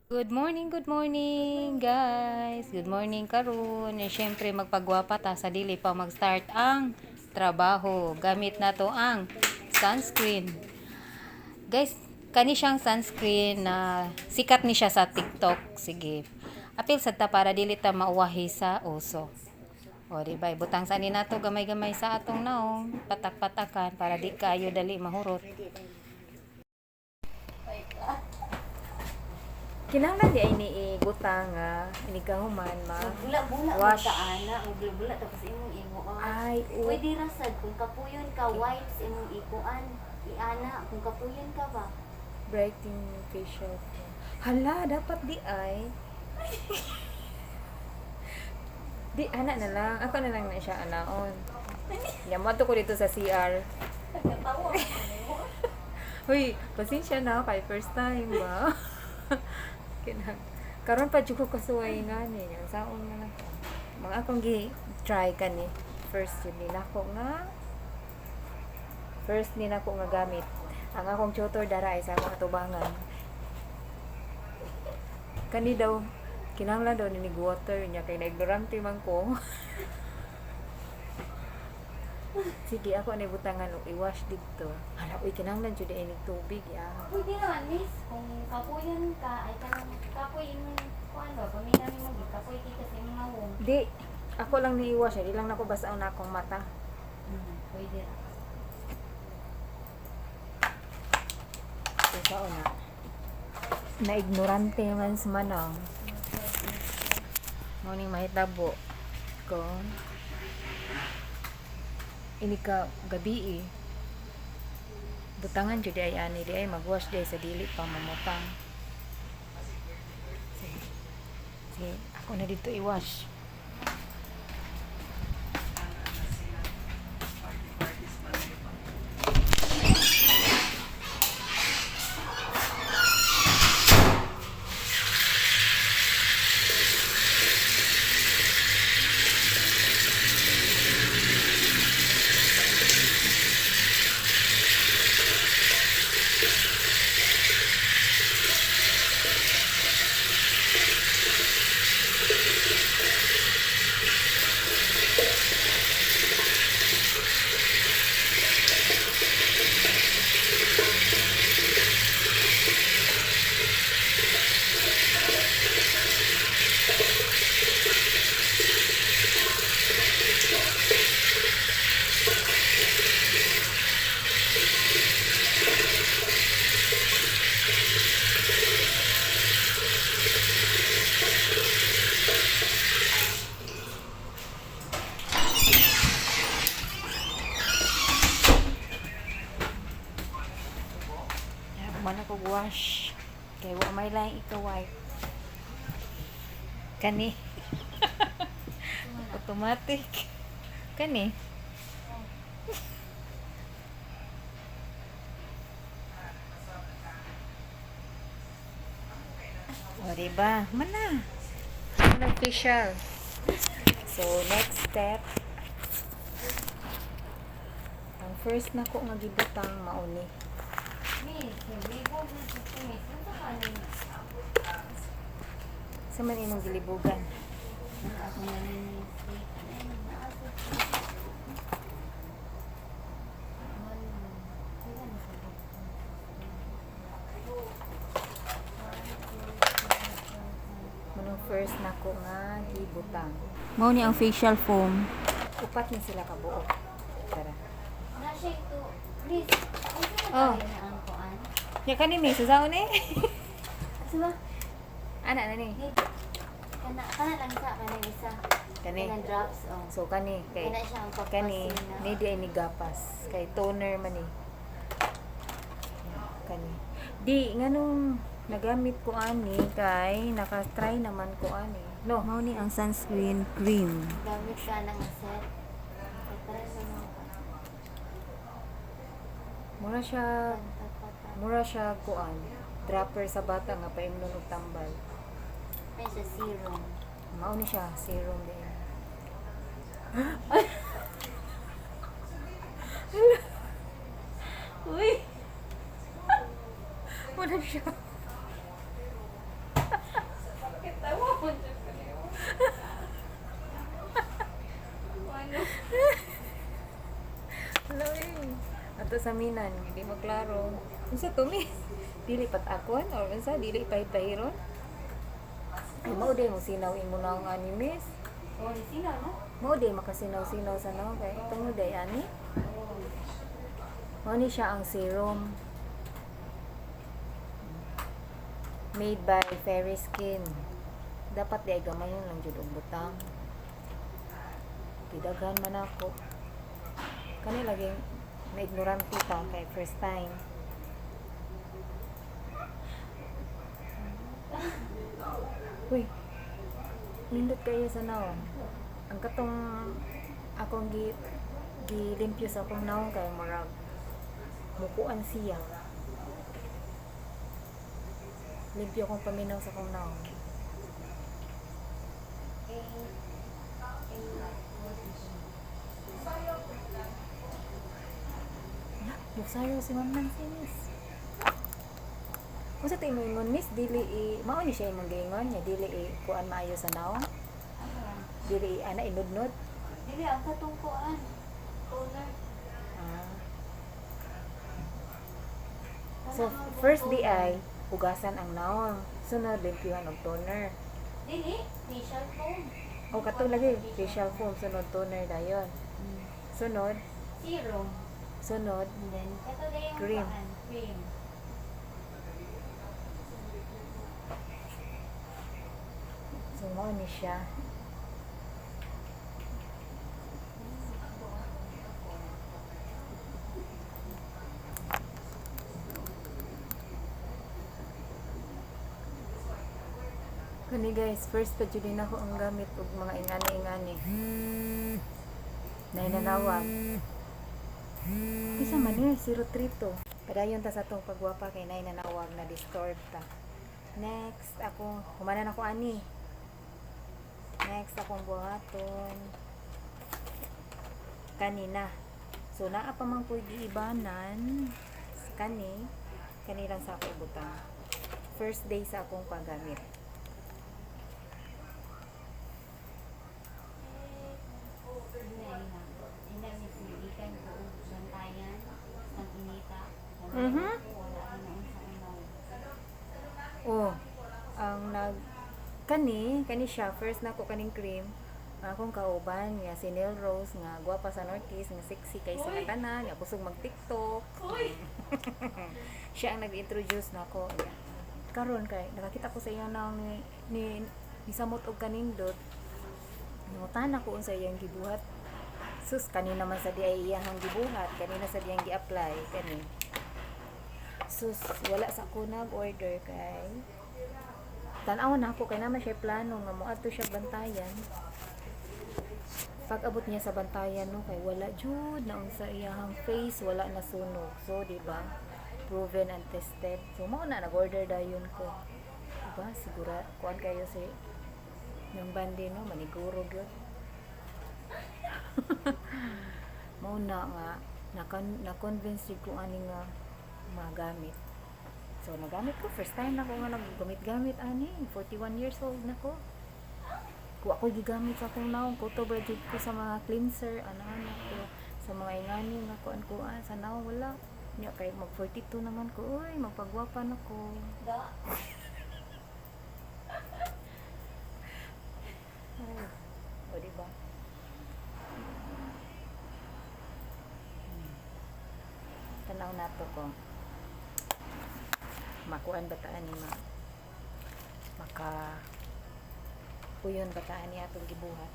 Good morning guys. Good morning karon. Syempre magpagwapa ta sa dili pa mag-start ang trabaho. Gamit na to ang sunscreen. Guys, kani siyang sunscreen na sikat ni siya sa TikTok. Sige. Apil sad ta para dili ta mauwahi sa uso. O di ba, butang sa ni nato gamay-gamay sa atong naong patak-patakan para di kayo dali mahurot. Kinahanglan di ay ni ibutang nga inigahuman ma. Bula-bula mo Wash. ka ana, bula-bula tapos imong imo. Ay, Pwede ra sad kung kapuyon ka wipes imong ikuan. Iana kung kapuyon ka ba. brightening facial cream. Hala, dapat di ay. Di, ana na lang. Ako na lang na siya anaon. Yaman ko dito sa CR. Nagkatawa Uy, pasensya na kay first time ba? Karon pa jud ko kasuway nga ni. Saon na lang. Mga akong gi-try kani. First yun nila ko nga. First nila ko nga gamit. Ang akong tutor dara ay sa mga tubangan. Kani daw kinahanglan daw ni water niya kay na-ignorante man ko. Sige, ako ni butangan og i-wash dito. Hala, uy kinahanglan jud ay tubig ya. Pwede naman miss kung kapuyon ka ay kanang kapoy imong kuan ba paminamin mo gid kapoy kita sa imong nawong. Di, ako lang ni i-wash, di lang nako basaon na akong mata. Pwede ra. Ikaw na. Na-ignorante man sa manang. Morning mahitabo ko. Ini ka gabi eh. Butangan jud ay ani di ay magwash day sa dili pa mamutang. Sige, ako na dito i-wash. Mana ko wash kay wa may lain ikaw wipe kani automatic kani o diba mana official. So next step ang first na ko nga gibutang mauni. Miss, libo na sa miss. Unsa ka ni? Sa man imong gilibugan. Ako na ni. Munong first na ko nga gibutang. Mao ni ang facial foam. Upat ni sila kabuo. Tara. Na siya ito. Please. Oh. Na ang kuan. Ya kani mi susaon eh. Diba? Ana na ni. Kana lang sa kanang isa. Kani. Kanang drops oh. So kani kay Kana siya ang kani papasin na. ni di ay ni gapas kay toner man ni. Kani. Di nganong nagamit ko ani kay naka-try naman ko ani. No, mao ni ang sunscreen cream. Gamit ka ng set. Try mo ka. Mura siya kuan. Dropper sa bata nga paimnon og tambal. May siya serum. Mao ni siya serum din. Uy. Wala siya. sa minan, hindi maklaro. Unsa to mi? Dili pat akon or unsa dili pahit-pahiron? Ay mao day mo sinaw imo na ang animes. Oh, di sino, no? Mao day makasinaw-sinaw sa naw kay tungod day ani. Mao ni siya ang serum. Made by Fairy Skin. Dapat di ay gamayon lang jud og butang. Tidaghan man ako. Kani laging na ignorante pa kay first time. Uy, nindot kayo sa naong. Ang katong akong gilimpyo sa akong naong kay murag mukuan siya. Limpyo akong paminaw sa akong naong. Musayo si Ma'am Nancy, miss. Kung sa tayo mo ingon, miss, dili mao ni siya imong giingon, niya dili kuan maayo sa naong. Dili ana inudnod. Dili, ang katungkuan. Toner. Ah. So, first di ay hugasan ang naong. Sunod, limpyuhan og toner. Dili, facial foam. O kato lagi, facial foam, sunod toner dayon. Sunod, Serum. sunod, And then, ito na yung Cream. Cream. so mao ni siya. Kani guys, first pa jud din ako ang gamit og mga ingani-ingani. Nainanawag. Isa man ni 03 to. Padayon ta sa tong pagwapa kay nainanawag na disturb ta. Next ako, humanan ako ani. Next akong buhaton. Kanina. So naa pa man ko'y giibanan kani lang sa ako butang. First day sa akong paggamit. Oh, ang kani siya first nako kaning cream. Akong kauban nga si Neil Rose nga gwapa sa Northeast nga sexy kay sa tanan nga kusog mag TikTok. Siya ang nag-introduce nako. Karon kay nakakita ko sa iya nang ni samot og kanindot. Nangutan ako unsa iyang gibuhat. Sus kanina man sa di ay iyang gibuhat, kanina sa diyang gi-apply kani. Sus wala sa ko nag-order kay tan-aw na ako kay naman siya plano nga moadto siya bantayan. Pag abot niya sa bantayan no kay wala jud na unsa iyang face, wala na sunog. So di ba? Proven and tested. So mao na nag-order dayon ko. Diba? Sigura kuan kayo si yung bandi no maniguro gyud. Mao na nga na-convince ko ani nga magamit. So nagamit ko first time na ko nga naggamit-gamit ani 41 years old na ko. Kung ako gigamit sa akong naong ko to budget ko sa mga cleanser ana ko sa mga ingani nga kuan sa naong wala nya kay mag 42 naman ko oy magpagwapa na ko. Da. O diba? Tanaw na to ko. Makuan bataan ni maka puyon bataan niya atong gibuhat.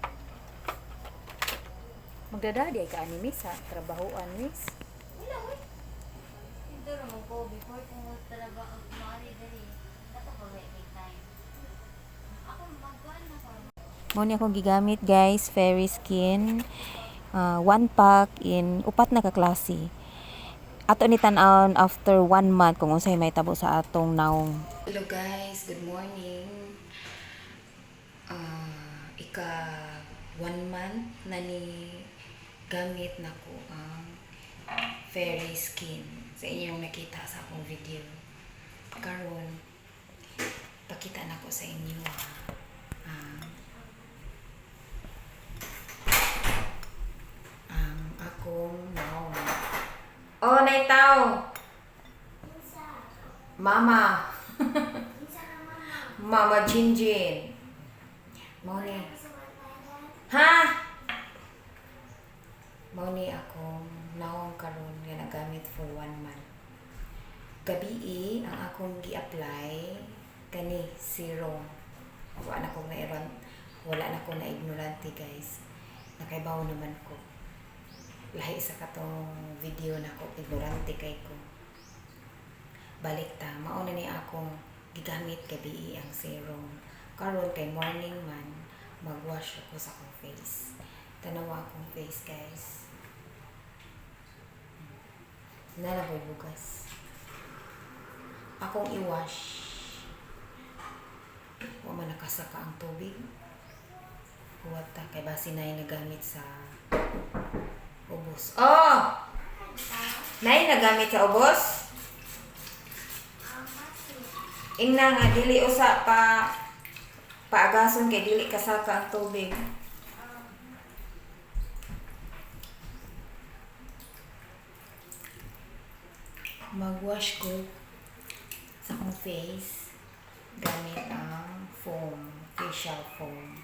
Magdadadi ay ka ani miss ha, trabahoan miss. Wala, uy. Hindi naman ko, before kung talaga ang kumari dali, dapat ko may time. Ako, magkuhan na ko. Mao ni akong gigamit guys, Fairy Skin. One pack in upat na ka klase. Ato ni tan-aon after 1 month kung unsay may tabo sa atong naong. Hello guys, good morning. Ika 1 month na ni gamit nako ang Fairy Skin. Sa inyong nakita sa akong video. Karon pakita nako sa inyo ang akong naong. Oh, naitaw. Mama. Mama Jinjin. Moni. Ha? Moni akong nawang karon nga nagamit for 1 month. Gabi ang akong gi-apply kani serum. Wala na kong na ignorante guys. Nakaibaw naman ko. Lahi sa katong video na ko ignorante kay ko. Balik ta, mauna ni akong gigamit gabi ang serum. Karon kay morning man, magwash ako sa akong face. Tanawa akong face, guys. Nalaboy bugas. Akong i-wash. Wa man nakasaka ang tubig. Huwag ta, kay basi na yung nagamit sa ubos. Oh! Nay, nagamit sa ubos? Ingna nga dili usa paagason kay dili kasaka ang tubig. Magwash ko sa akong face gamit ang foam, facial foam.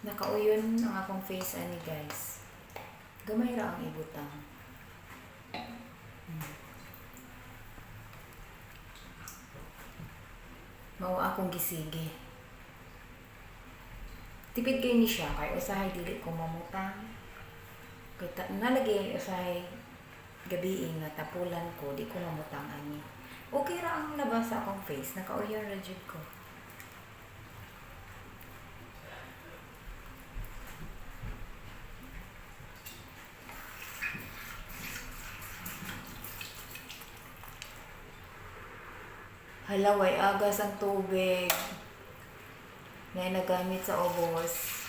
Nakauyon ang akong face ani guys. Gamay ra ang ibutang. Mao akong gisige. Tipid kay ni siya kay usahay dili ko mamutang. Kay nalagay usahay gabi nga tapulan ko di ko mamutang ani. Okay ra ang labas sa akong face, nakauyon ra jud ko. Halaway agas ang tubig na nagamit sa ubos.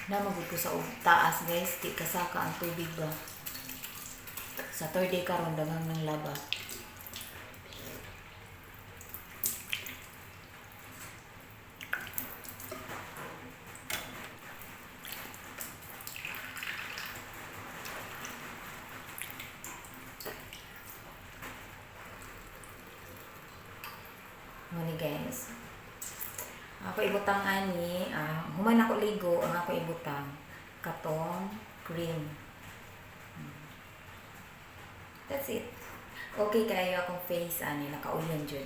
Namagod ko sa taas guys, di kasaka ang tubig ba. Sa third day karon daghang ng laba. Muni guys. Ako ibutang ani, human ako ligo, ang ako ibutang katong cream. That's it. Okay kayo akong face ani nakauyon jud.